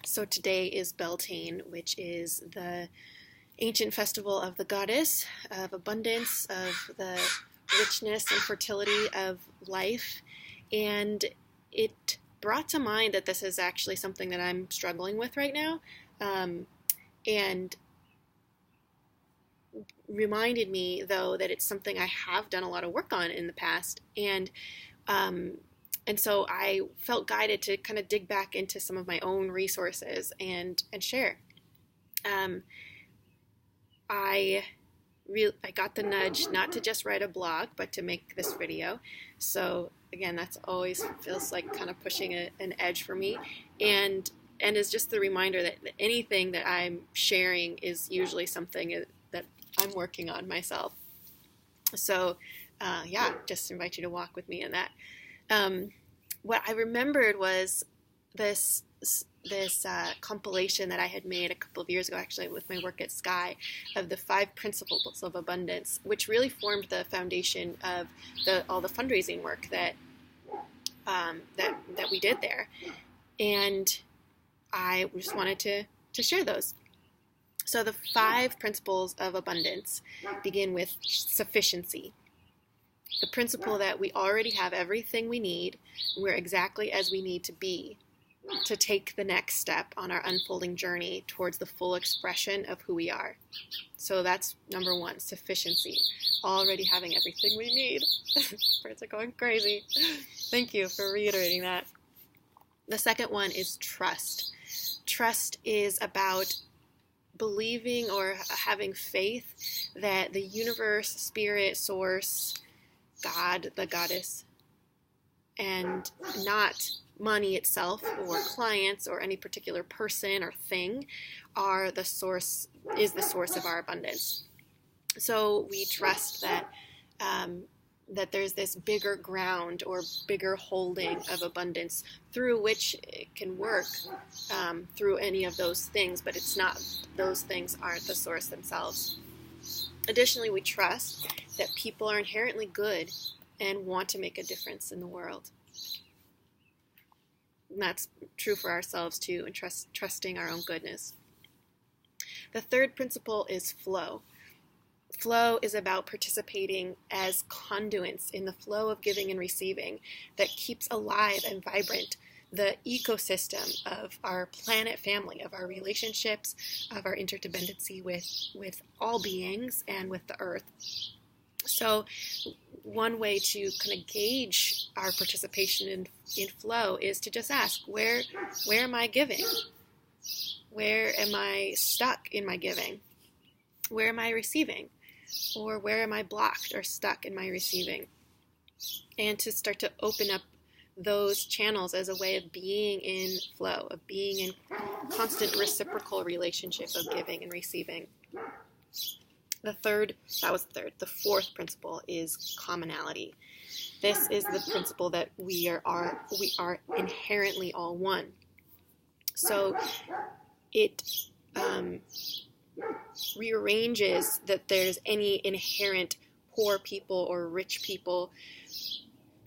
So today is Beltane, which is the ancient festival of the goddess, of abundance, of the richness and fertility of life. And it brought to mind that this is actually something that I'm struggling with right now, and reminded me, though, that it's something I have done a lot of work on in the past. And so I felt guided to kind of dig back into some of my own resources and share. Um, I I got the nudge not to just write a blog, but to make this video. So again, that's always feels like kind of pushing an edge for me, and is just the reminder that anything that I'm sharing is usually something that I'm working on myself. So yeah, just invite you to walk with me in that. What I remembered was this compilation that I had made a couple of years ago, actually, with my work at Sky, of the 5 principles of abundance, which really formed the foundation of all the fundraising work that we did there. And I just wanted to share those. So the 5 principles of abundance begin with sufficiency. The principle that we already have everything we need, we're exactly as we need to be to take the next step on our unfolding journey towards the full expression of who we are. So that's number 1, sufficiency. Already having everything we need. Birds are going crazy. Thank you for reiterating that. The second one is trust. Trust is about believing or having faith that the universe, spirit, source, God, the goddess, and not money itself or clients or any particular person or thing is the source of our abundance. So we trust that that there's this bigger ground or bigger holding of abundance through which it can work through any of those things, but those things aren't the source themselves. Additionally, we trust that people are inherently good and want to make a difference in the world. And that's true for ourselves too, and trusting our own goodness. The third principle is flow. Flow is about participating as conduits in the flow of giving and receiving that keeps alive and vibrant the ecosystem of our planet family, of our relationships, of our interdependency with all beings and with the earth. So one way to kind of gauge our participation in flow is to just ask, where am I giving? Where am I stuck in my giving? Where am I receiving? Or where am I blocked or stuck in my receiving? And to start to open up those channels as a way of being in flow, of being in constant reciprocal relationship of giving and receiving. The fourth principle is commonality. This is the principle that we are inherently all one. So it rearranges that there's any inherent poor people or rich people,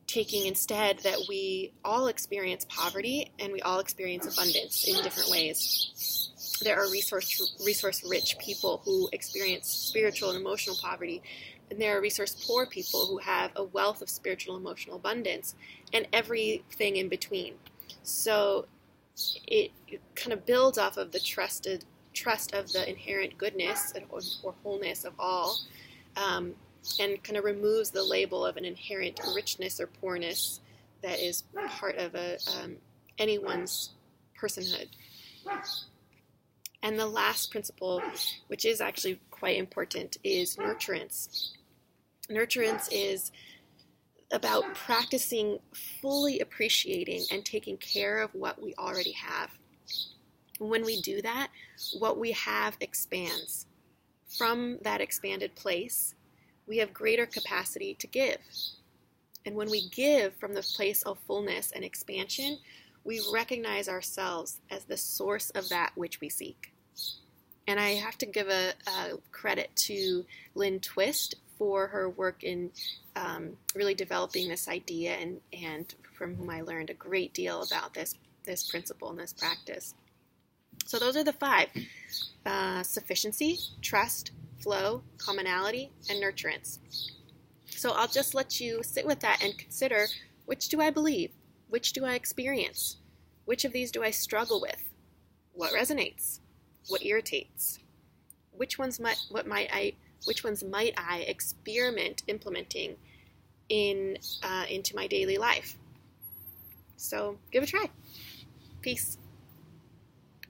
taking instead that we all experience poverty and we all experience abundance in different ways. There are resource-rich people who experience spiritual and emotional poverty, and there are resource-poor people who have a wealth of spiritual and emotional abundance, and everything in between. So it kind of builds off of the trust of the inherent goodness or wholeness of all, and kind of removes the label of an inherent richness or poorness that is part of anyone's personhood. And the last principle, which is actually quite important, is nurturance. Nurturance is about practicing fully appreciating and taking care of what we already have. When we do that, what we have expands. From that expanded place, we have greater capacity to give. And when we give from the place of fullness and expansion, we recognize ourselves as the source of that which we seek. And I have to give a credit to Lynn Twist for her work in really developing this idea, and from whom I learned a great deal about this principle and this practice. So those are the 5. Sufficiency, trust, flow, commonality, and nurturance. So I'll just let you sit with that and consider, which do I believe? Which do I experience? Which of these do I struggle with? What resonates? What irritates? Which ones might I experiment implementing into my daily life? So give it a try. Peace.